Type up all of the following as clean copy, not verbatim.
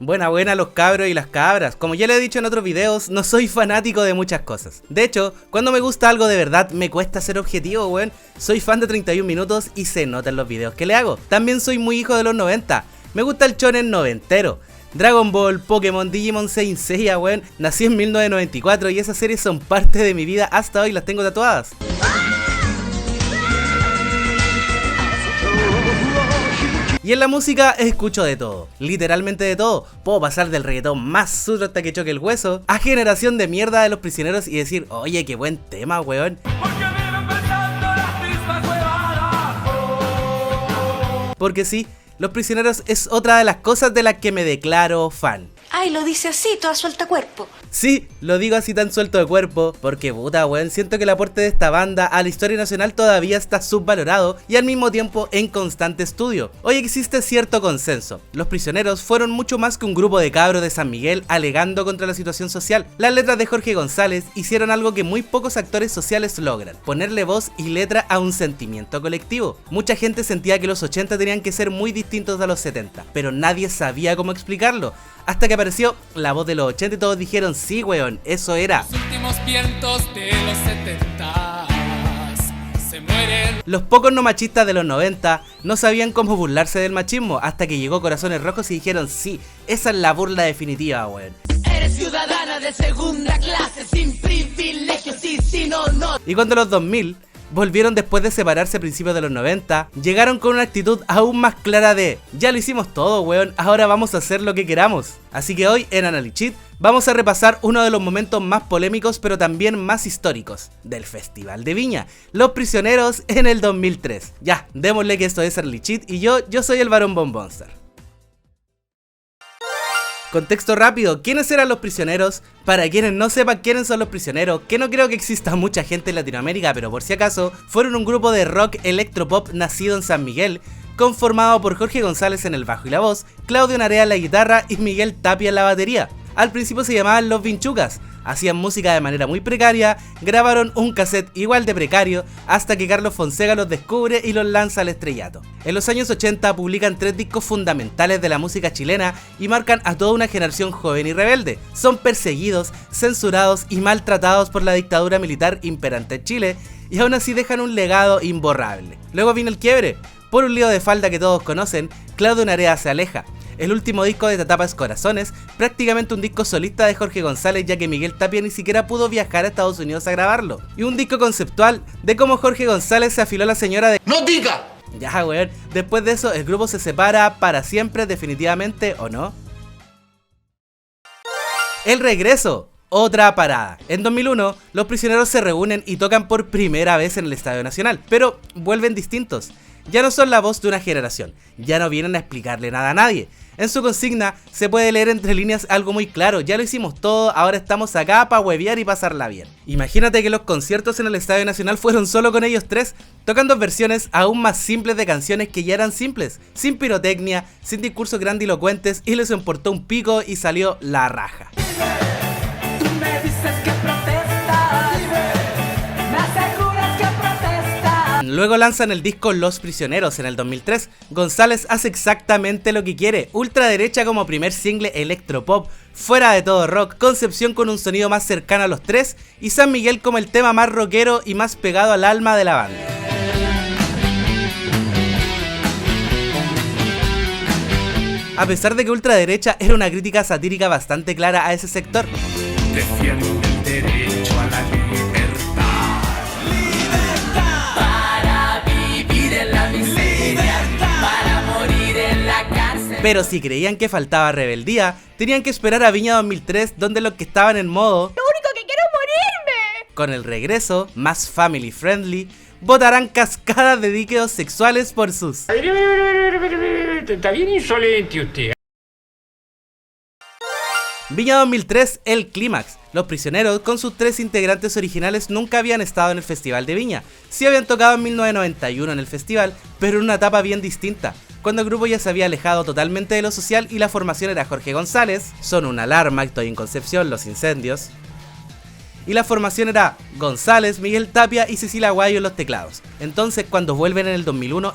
Buena los cabros y las cabras. Como ya le he dicho en otros videos, no soy fanático de muchas cosas. De hecho, cuando me gusta algo de verdad, me cuesta ser objetivo, weón. Soy fan de 31 minutos y se nota en los videos que le hago. También soy muy hijo de los 90. Me gusta el shonen noventero. Dragon Ball, Pokémon, Digimon, Saint Seiya, weón. Nací en 1994 y esas series son parte de mi vida. Hasta hoy las tengo tatuadas. Y en la música escucho de todo, literalmente de todo. Puedo pasar del reggaetón más sucio hasta que choque el hueso, a Generación de Mierda de Los Prisioneros y decir, oye, qué buen tema, weón. Porque sí, Los Prisioneros es otra de las cosas de las que me declaro fan. Ay, lo dice así, toda suelta cuerpo. Sí, lo digo así tan suelto de cuerpo, porque puta weón, siento que el aporte de esta banda a la historia nacional todavía está subvalorado y al mismo tiempo en constante estudio. Hoy existe cierto consenso, Los Prisioneros fueron mucho más que un grupo de cabros de San Miguel alegando contra la situación social. Las letras de Jorge González hicieron algo que muy pocos actores sociales logran, ponerle voz y letra a un sentimiento colectivo. Mucha gente sentía que los 80 tenían que ser muy distintos a los 70, pero nadie sabía cómo explicarlo. Hasta que apareció la voz de los 80 y todos dijeron, sí weón, eso era. Los últimos vientos de los 70 se mueren. Los pocos no machistas de los 90 no sabían cómo burlarse del machismo, hasta que llegó Corazones Rojos y dijeron, sí, esa es la burla definitiva, weón. Eres ciudadana de segunda clase, sin privilegios y sin honor. Y cuando los 2000 volvieron después de separarse a principios de los 90, llegaron con una actitud aún más clara de ya lo hicimos todo, weón, ahora vamos a hacer lo que queramos. Así que hoy en Analicheat vamos a repasar uno de los momentos más polémicos pero también más históricos del Festival de Viña, Los Prisioneros en el 2003. Ya, démosle que esto es Analicheat y yo soy el Barón Bombonstar. Contexto rápido, ¿quiénes eran Los Prisioneros? Para quienes no sepan quiénes son Los Prisioneros, que no creo que exista mucha gente en Latinoamérica, pero por si acaso, fueron un grupo de rock electropop nacido en San Miguel, conformado por Jorge González en el bajo y la voz, Claudio Narea en la guitarra y Miguel Tapia en la batería. Al principio se llamaban Los Vinchucas, hacían música de manera muy precaria, grabaron un cassette igual de precario, hasta que Carlos Fonseca los descubre y los lanza al estrellato. En los años 80 publican 3 discos fundamentales de la música chilena y marcan a toda una generación joven y rebelde. Son perseguidos, censurados y maltratados por la dictadura militar imperante en Chile, y aún así dejan un legado imborrable. Luego vino el quiebre. Por un lío de falda que todos conocen, Claudio Narea se aleja. El último disco de esta etapa es Corazones, prácticamente un disco solista de Jorge González, ya que Miguel Tapia ni siquiera pudo viajar a Estados Unidos a grabarlo. Y un disco conceptual de cómo Jorge González se afiló a la señora de... ¡No diga! Ya weón, después de eso el grupo se separa para siempre definitivamente, ¿o no? El regreso. Otra parada. En 2001, Los Prisioneros se reúnen y tocan por primera vez en el Estadio Nacional, pero vuelven distintos. Ya no son la voz de una generación, ya no vienen a explicarle nada a nadie. En su consigna se puede leer entre líneas algo muy claro, ya lo hicimos todo, ahora estamos acá para huevear y pasarla bien. Imagínate que los conciertos en el Estadio Nacional fueron solo con ellos tres, tocando versiones aún más simples de canciones que ya eran simples, sin pirotecnia, sin discursos grandilocuentes, y les importó un pico y salió la raja. Luego lanzan el disco Los Prisioneros en el 2003. González hace exactamente lo que quiere, ultraderecha como primer single electropop, fuera de todo rock, Concepción con un sonido más cercano a los tres y San Miguel como el tema más rockero y más pegado al alma de la banda. A pesar de que ultraderecha era una crítica satírica bastante clara a ese sector. Defiende el derecho a la libertad. Pero si creían que faltaba rebeldía, tenían que esperar a Viña 2003, donde los que estaban en modo ¡Lo único que quiero es morirme! Con el regreso, más family friendly, botarán cascadas de diqueos sexuales por sus... Está bien insolente usted. Viña 2003, el clímax. Los Prisioneros, con sus 3 integrantes originales, nunca habían estado en el Festival de Viña. Sí habían tocado en 1991 en el festival, pero en una etapa bien distinta, cuando el grupo ya se había alejado totalmente de lo social y la formación era Jorge González, Son una alarma, Estoy en Concepción, Los Incendios. Y la formación era González, Miguel Tapia y Cecilia Guayo en los teclados. Entonces cuando vuelven en el 2001,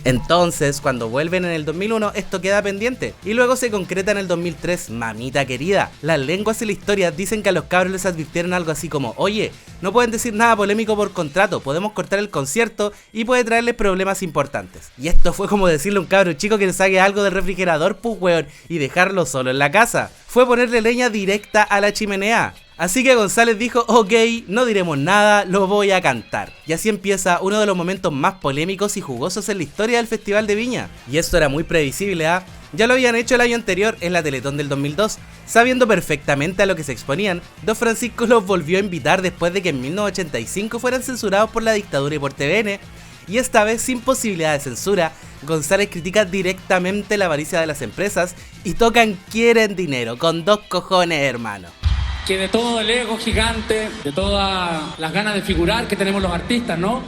Entonces, cuando vuelven en el 2001, esto queda pendiente, y luego se concreta en el 2003, mamita querida. Las lenguas y la historia dicen que a los cabros les advirtieron algo así como: oye, no pueden decir nada polémico por contrato, podemos cortar el concierto y puede traerles problemas importantes. Y esto fue como decirle a un cabro chico que le saque algo del refrigerador, pues weón, y dejarlo solo en la casa. Fue ponerle leña directa a la chimenea. Así que González dijo: ok, no diremos nada, lo voy a cantar. Y así empieza uno de los momentos más polémicos y jugosos en la historia del Festival de Viña. Y esto era muy previsible, ¿ah? Ya lo habían hecho el año anterior en la Teletón del 2002. Sabiendo perfectamente a lo que se exponían, Don Francisco los volvió a invitar después de que en 1985 fueran censurados por la dictadura y por TVN. Y esta vez, sin posibilidad de censura, González critica directamente la avaricia de las empresas y tocan Quieren Dinero, con 2 cojones, hermano. Que de todo el ego gigante, de todas las ganas de figurar que tenemos los artistas, ¿no?,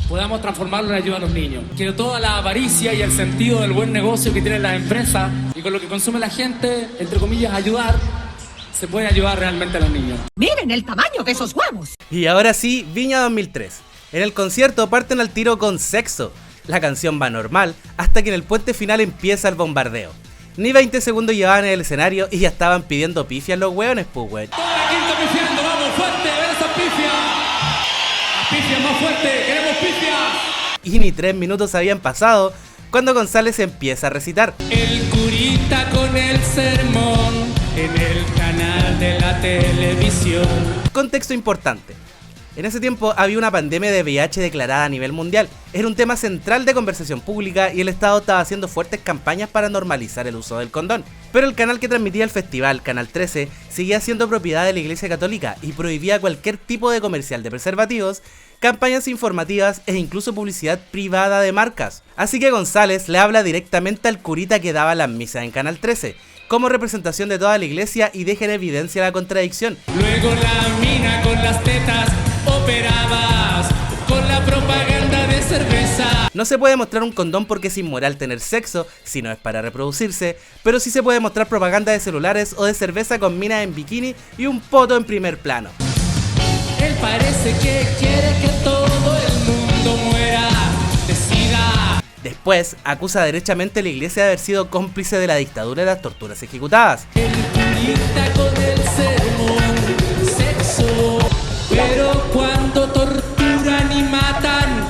podamos transformarlo en ayuda a los niños. Que de toda la avaricia y el sentido del buen negocio que tienen las empresas y con lo que consume la gente, entre comillas, ayudar, se puede ayudar realmente a los niños. Miren el tamaño de esos huevos. Y ahora sí, Viña 2003. En el concierto parten al tiro con Sexo. La canción va normal hasta que en el puente final empieza el bombardeo. Ni 20 segundos llevaban en el escenario y ya estaban pidiendo pifias los hueones, pues weón. Toda la quinta pifiando, vamos fuerte, a ver esa pifia. Las pifias más fuertes, queremos pifias. Y ni 3 minutos habían pasado cuando González empieza a recitar. El curita con el sermón en el canal de la televisión. Contexto importante. En ese tiempo había una pandemia de VIH declarada a nivel mundial. Era un tema central de conversación pública y el Estado estaba haciendo fuertes campañas para normalizar el uso del condón. Pero el canal que transmitía el festival, Canal 13, seguía siendo propiedad de la Iglesia Católica y prohibía cualquier tipo de comercial de preservativos, campañas informativas e incluso publicidad privada de marcas. Así que González le habla directamente al curita que daba las misas en Canal 13, como representación de toda la iglesia, y deja en evidencia la contradicción. Luego la mina con las tetas operabas con la propaganda de cerveza. No se puede mostrar un condón porque es inmoral tener sexo si no es para reproducirse, pero sí se puede mostrar propaganda de celulares o de cerveza con minas en bikini y un poto en primer plano. Él parece que quiere que todo el mundo muera de sida. Después acusa derechamente a la iglesia de haber sido cómplice de la dictadura y las torturas ejecutadas. El curita con el sermón, sexo. Pero cuando torturan y matan,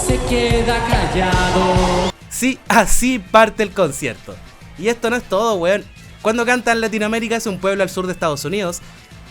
se queda callado. Sí, así parte el concierto. Y esto no es todo, weón. Cuando cantan Latinoamérica es un pueblo al sur de Estados Unidos,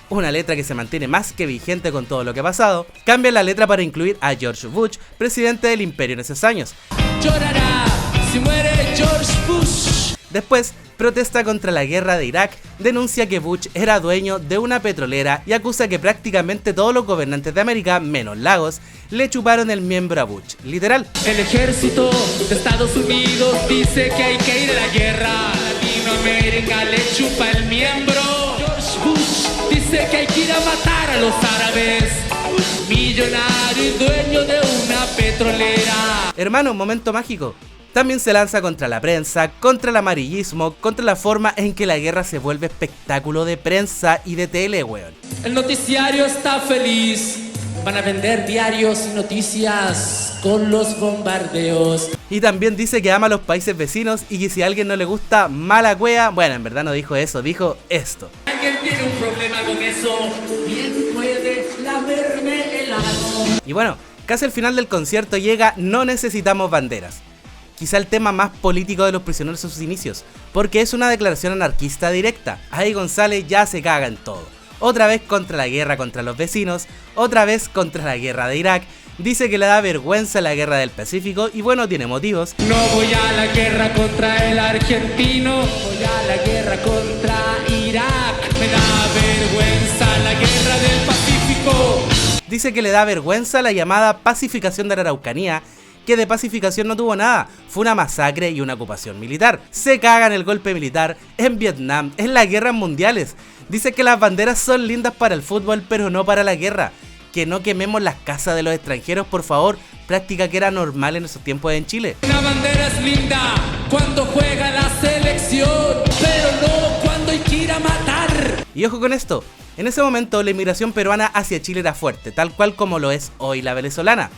una letra que se mantiene más que vigente con todo lo que ha pasado, cambian la letra para incluir a George Bush, presidente del imperio en esos años. Llorará si muere George Bush. Después, protesta contra la guerra de Irak, denuncia que Bush era dueño de una petrolera y acusa que prácticamente todos los gobernantes de América, menos Lagos, le chuparon el miembro a Bush, literal. El ejército de Estados Unidos dice que hay que ir a la guerra. Latinoamérica le chupa el miembro. George Bush dice que hay que ir a matar a los árabes. Millonario y dueño de una petrolera. Hermano, un momento mágico. También se lanza contra la prensa, contra el amarillismo, contra la forma en que la guerra se vuelve espectáculo de prensa y de tele, weón. El noticiario está feliz. Van a vender diarios y noticias con los bombardeos. Y también dice que ama a los países vecinos y que si a alguien no le gusta, mala cueva. Bueno, en verdad no dijo eso, dijo esto. ¿Alguien tiene un problema con eso? Bien puede lamerme el ano. Y bueno, casi al final del concierto llega No necesitamos banderas. Quizá el tema más político de Los Prisioneros en sus inicios, porque es una declaración anarquista directa. Ahí González ya se caga en todo. Otra vez contra la guerra contra los vecinos, otra vez contra la guerra de Irak, dice que le da vergüenza la guerra del Pacífico y bueno, tiene motivos. No voy a la guerra contra el argentino, voy a la guerra contra Irak. Me da vergüenza la guerra del Pacífico. Dice que le da vergüenza la llamada pacificación de la Araucanía, que de pacificación no tuvo nada, fue una masacre y una ocupación militar. Se caga en el golpe militar, en Vietnam, en las guerras mundiales. Dice que las banderas son lindas para el fútbol, pero no para la guerra. Que no quememos las casas de los extranjeros, por favor, práctica que era normal en esos tiempos en Chile. Una bandera es linda cuando juega la selección, pero no cuando hay que ir a matar. Y ojo con esto, en ese momento la inmigración peruana hacia Chile era fuerte, tal cual como lo es hoy la venezolana.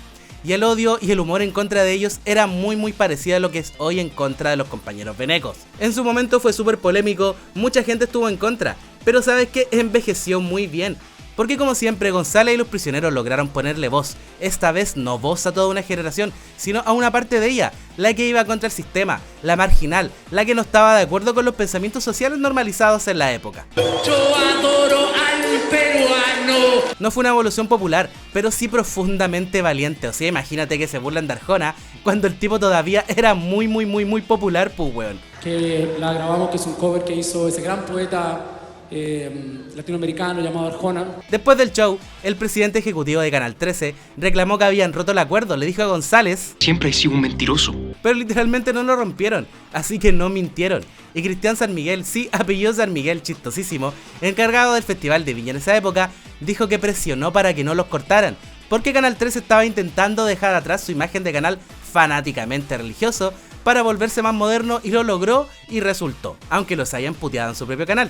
y el odio y el humor en contra de ellos era muy parecido a lo que es hoy en contra de los compañeros venecos. En su momento fue súper polémico, mucha gente estuvo en contra, pero sabes que envejeció muy bien. Porque como siempre, González y los prisioneros lograron ponerle voz, esta vez no voz a toda una generación, sino a una parte de ella, la que iba contra el sistema, la marginal, la que no estaba de acuerdo con los pensamientos sociales normalizados en la época. Yo adoro al peruano. No fue una evolución popular, pero sí profundamente valiente, o sea, imagínate que se burlan de Arjona cuando el tipo todavía era muy popular, pues weón. Que la grabamos, que es un cover que hizo ese gran poeta latinoamericano llamado Arjona. Después del show, el presidente ejecutivo de Canal 13 reclamó que habían roto el acuerdo, le dijo a González: siempre he sido un mentiroso. Pero literalmente no lo rompieron, así que no mintieron. Y Cristian San Miguel, sí, apellido San Miguel, chistosísimo, encargado del Festival de Viña en esa época, dijo que presionó para que no los cortaran, porque Canal 13 estaba intentando dejar atrás su imagen de canal fanáticamente religioso para volverse más moderno, y lo logró y resultó, aunque los hayan puteado en su propio canal.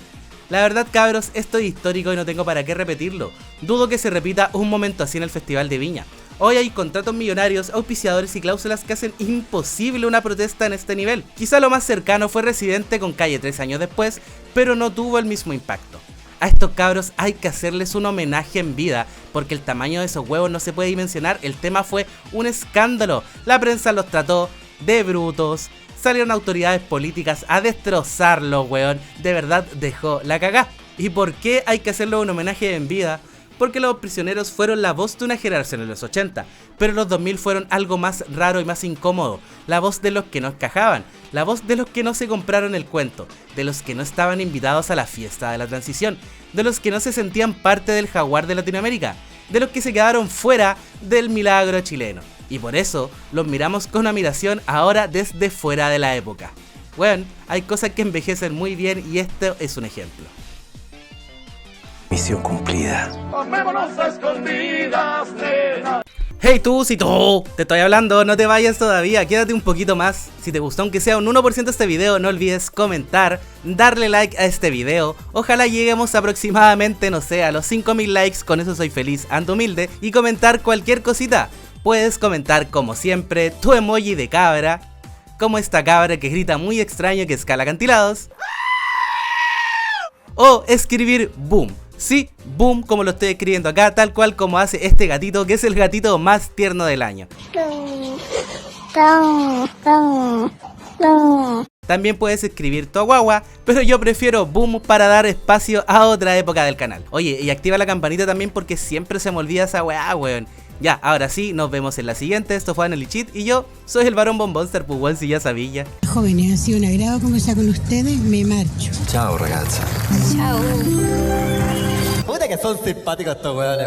La verdad, cabros, esto es histórico y no tengo para qué repetirlo. Dudo que se repita un momento así en el Festival de Viña. Hoy hay contratos millonarios, auspiciadores y cláusulas que hacen imposible una protesta en este nivel. Quizá lo más cercano fue Residente con Calle 3 años después, pero no tuvo el mismo impacto. A estos cabros hay que hacerles un homenaje en vida, porque el tamaño de esos huevos no se puede dimensionar. El tema fue un escándalo, la prensa los trató de brutos, salieron autoridades políticas a destrozarlo, weón. De verdad dejó la cagá. ¿Y por qué hay que hacerlo un homenaje en vida? Porque los prisioneros fueron la voz de una generación en los 80, pero los 2000 fueron algo más raro y más incómodo. La voz de los que no encajaban, la voz de los que no se compraron el cuento, de los que no estaban invitados a la fiesta de la transición, de los que no se sentían parte del jaguar de Latinoamérica, de los que se quedaron fuera del milagro chileno. Y por eso los miramos con admiración ahora desde fuera de la época. Bueno, hay cosas que envejecen muy bien y esto es un ejemplo. Misión cumplida. Hey tú, si tú, te estoy hablando, no te vayas todavía, quédate un poquito más. Si te gustó aunque sea un 1% este video, no olvides comentar, darle like a este video. Ojalá lleguemos aproximadamente, no sé, a los 5000 likes, con eso soy feliz, ando humilde. Y comentar cualquier cosita. Puedes comentar como siempre tu emoji de cabra, como esta cabra que grita muy extraño que escala acantilados. O escribir boom. Sí, boom, como lo estoy escribiendo acá, tal cual como hace este gatito, que es el gatito más tierno del año. También puedes escribir tu guagua, pero yo prefiero boom para dar espacio a otra época del canal. Oye, y activa la campanita también porque siempre se me olvida esa weá, weón. Ya, ahora sí, nos vemos en la siguiente. Esto fue Analichit y yo soy el Barón Bombonster, pues weón, si ya sabía. Jóvenes, ha sido un agrado conversar con ustedes, me marcho. Chao, ragazza. Chao. Puta que son simpáticos estos weones.